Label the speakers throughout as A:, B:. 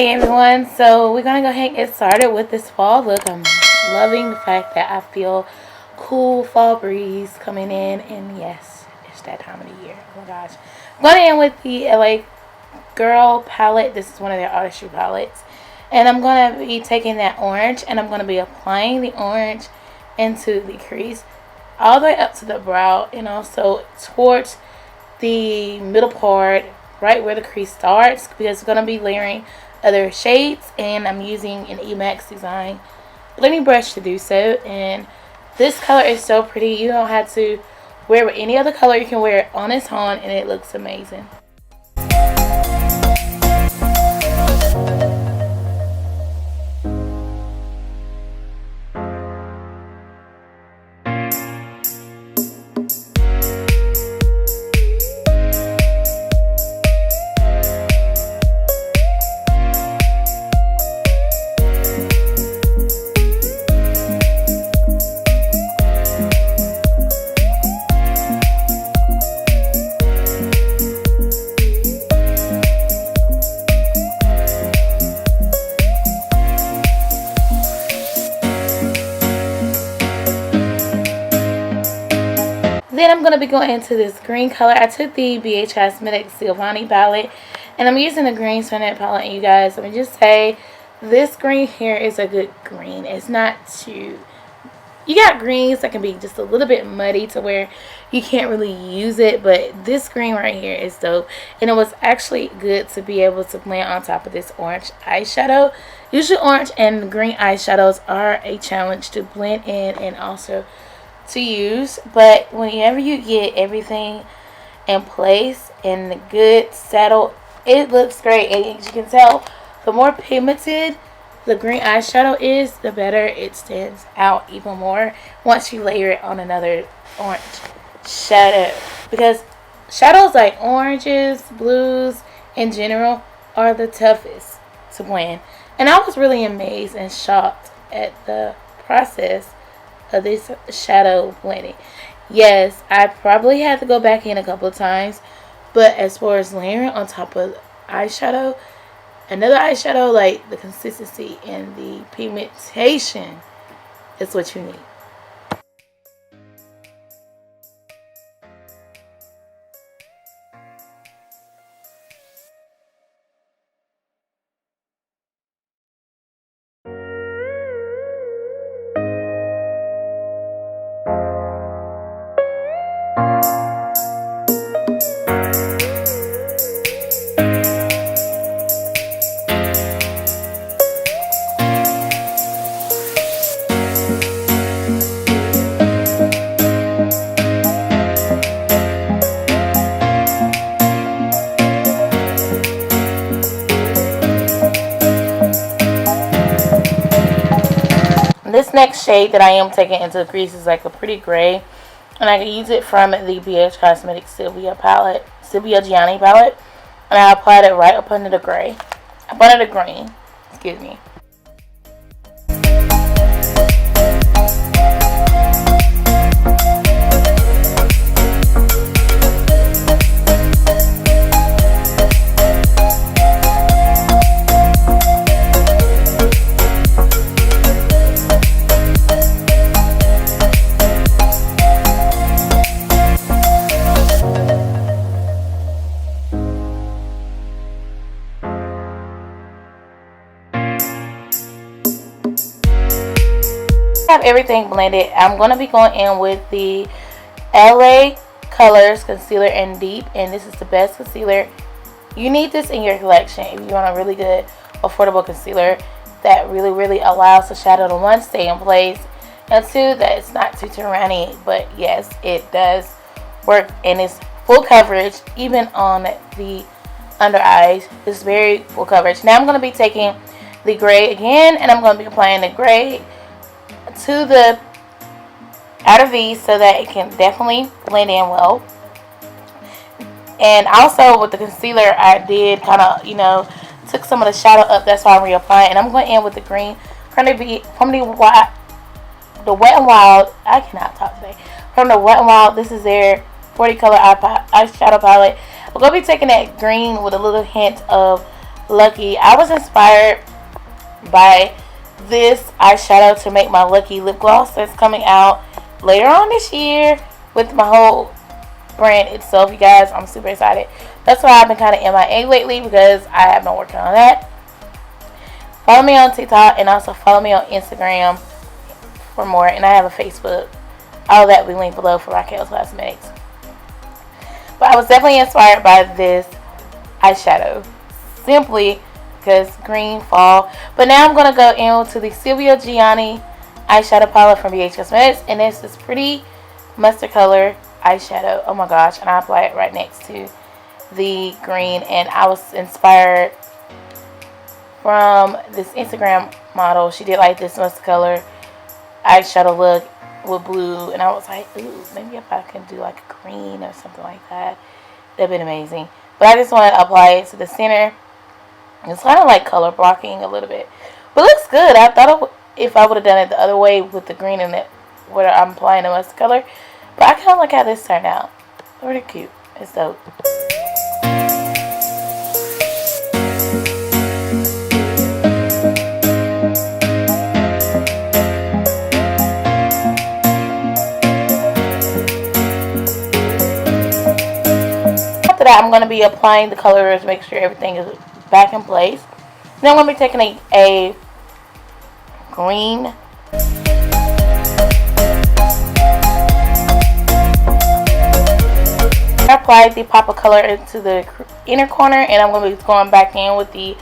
A: Hey everyone, so we're gonna go ahead and get started with this fall look. I'm loving the fact that I feel cool fall breeze coming in, and yes, it's that time of the year. Oh my gosh. I'm going in with the LA Girl palette. This is one of their artistry palettes, and I'm gonna be taking that orange and I'm gonna be applying the orange into the crease all the way up to the brow, and also towards the middle part, right where the crease starts, because it's gonna be layering other shades, and I'm using an Emax Design blending brush to do so. And this color is so pretty. You don't have to wear it with any other color. You can wear it on its own and it looks amazing. Then I'm going to be going into this green color. I took the BH Cosmetics Sylvia palette, and I'm using the green from that palette. And you guys, let me just say, this green here is a good green. It's not too... You got greens that can be just a little bit muddy to where you can't really use it, but this green right here is dope. And it was actually good to be able to blend on top of this orange eyeshadow. Usually orange and green eyeshadows are a challenge to blend in and also to use, but whenever you get everything in place and the good settle, it looks great. And as you can tell, the more pigmented the green eyeshadow is, the better it stands out even more once you layer it on another orange shadow, because shadows like oranges, blues in general are the toughest to blend. And I was really amazed and shocked at the process of this shadow blending. Yes, I probably had to go back in a couple of times, but as far as layering on top of eyeshadow, another eyeshadow, like the consistency and the pigmentation is what you need. This next shade that I am taking into the crease is like a pretty gray, and I can use it from the BH Cosmetics Sylvia Gianni palette, and I applied it right up under the gray, up under the green, excuse me. Have everything blended, I'm going to be going in with the LA Colors Concealer in Deep, and this is the best concealer. You need this in your collection if you want a really good affordable concealer that really allows the shadow to, one, stay in place, and two, that it's not too tyranny. But yes, it does work, and it's full coverage even on the under eyes. It's very full coverage. Now I'm going to be taking the gray again, and I'm going to be applying the gray to the outer V so that it can definitely blend in well. And also with the concealer, I did kind of, took some of the shadow up. That's why I'm reapplying. And I'm going in with the green from the Wet n Wild. I cannot talk today. From the Wet n Wild. This is their 40 color eyeshadow palette. I'm going to be taking that green with a little hint of Lucky. I was inspired by this eyeshadow to make my Lucky lip gloss that's coming out later on this year with my whole brand itself, you guys. I'm super excited. That's why I've been kind of MIA lately, because I have been working on that. Follow me on TikTok and also follow me on Instagram for more. And I have a Facebook. All that will be linked below for Raquel's Cosmetics. But I was definitely inspired by this eyeshadow, simply because green fall. But now I'm going to go into the Sylvia Gianni eyeshadow palette from BH Cosmetics, and it's this pretty mustard color eyeshadow. Oh my gosh. And I apply it right next to the green, and I was inspired from this Instagram model. She did like this mustard color eyeshadow look with blue, and I was like, ooh, maybe if I can do like a green or something like that, that'd been amazing. But I just want to apply it to the center. It's kind of like color blocking a little bit, but it looks good. I thought if I would have done it the other way with the green and it where I'm applying the mustard color, but I kind of like how this turned out. Pretty cute. It's dope. After that, I'm going to be applying the colors, make sure everything is back in place. Then I'm going to be taking a green I applied the pop of color into the inner corner, and I'm going to be going back in with the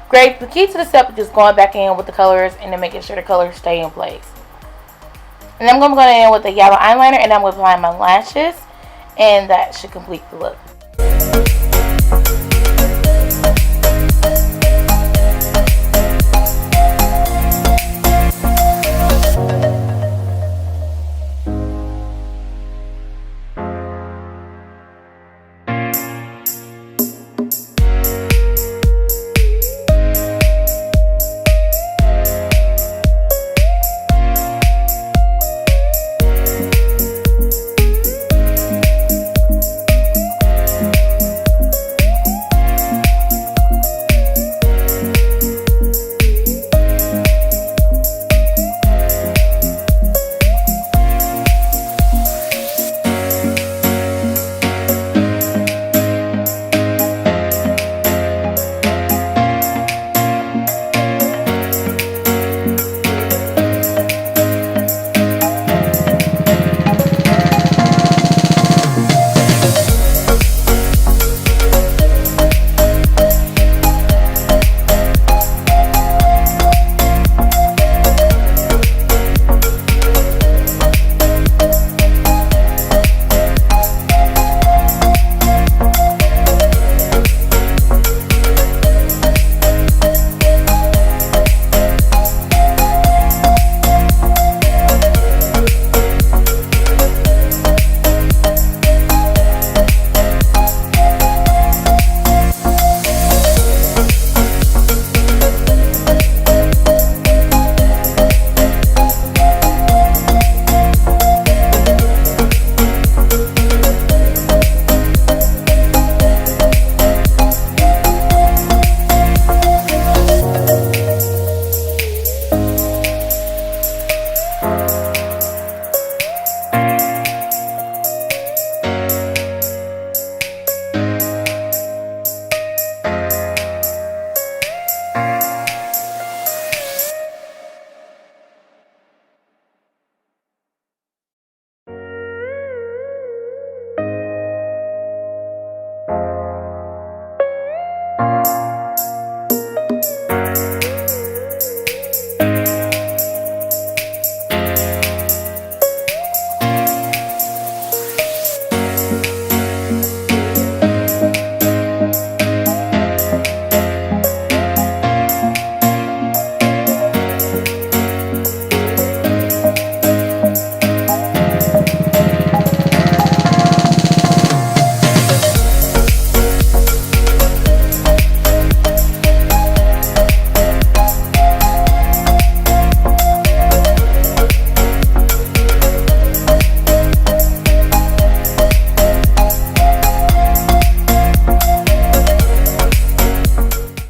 A: gray. The key to the step is just going back in with the colors and then making sure the colors stay in place. And then I'm going to go in with the yellow eyeliner, and I'm going to apply my lashes, and that should complete the look.